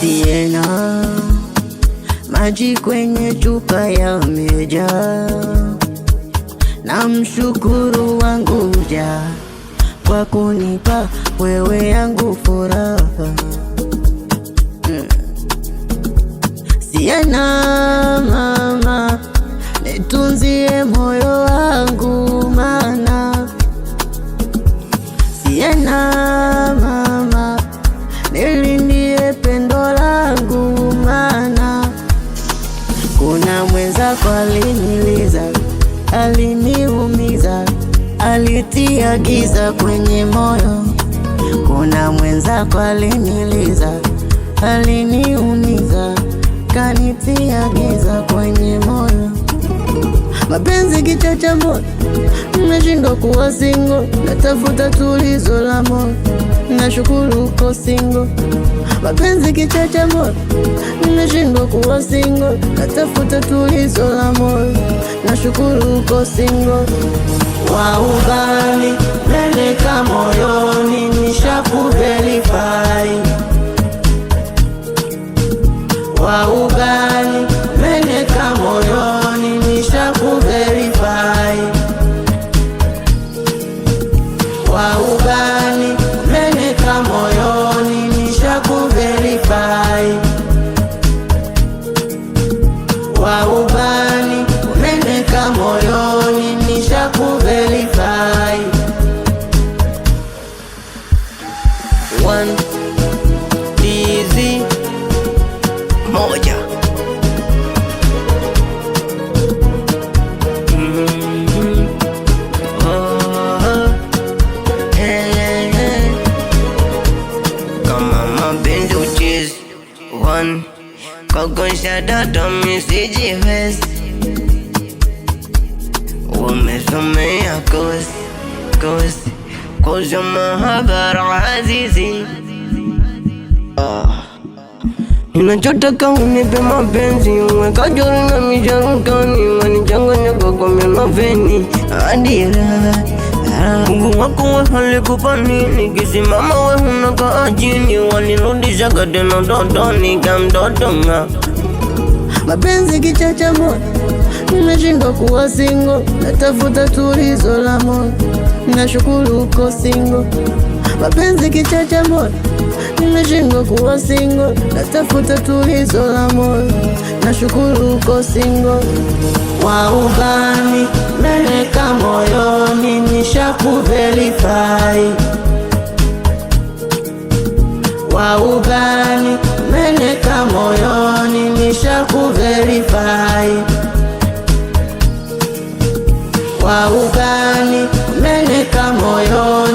Tena maji kwenye chupa yamejaa, namshukuru wangu ja kwa kunipa wewe yangu furaha. Siena mama, nitunzie moyo wangu mana. Siena mama, nilindie pendo langu mana. Kuna mwenzako aliniliza, aliniumiza, alitia giza kwenye moyo. Kuna mwenzako aliniliza, aliniumiza, kanitia giza kwenye moyo. Mapenzi kichacha moyo, nimeshindwa kuwa single, natafuta tulizo la moyo, nashukuru uko single. Mapenzi kichacha moyo, nimeshindwa kuwa single, natafuta tulizo la moyo, nashukuru uko single. Wa ubani peleka moyoni, nishakuverify. Wa ubani peleka moyoni, nishakuverify. Wa ubani peleka moyoni, nishakuverify. Wa ubani peleka moyoni, nishakuverify. One easy moja. Kama mapenzi uchizi one kokosha data misijiwezi. Umesomea kozi mahabara azizi. Ninachotaka unipe mapenzi, uwe kajori na mijarukani, wanichanganya kwa miloveni adira. Mungu wako we halikupa nini, kisimama we hunakaa chini, wanirudisha tena dodoni kamdodonga. Mapenzi kichacha moyo, nimeshindwa kuwa single, natafuta tulizo la moyo, nashukuru uko single. Mapenzi kichacha moyo, nimeshindwa kuwa single, natafuta tulizo la moyo, nashukuru uko single. Wa ubani peleka moyoni, nishakuverify. Wa ubani peleka moyoni, nishakuverify. Wa ubani peleka moyoni.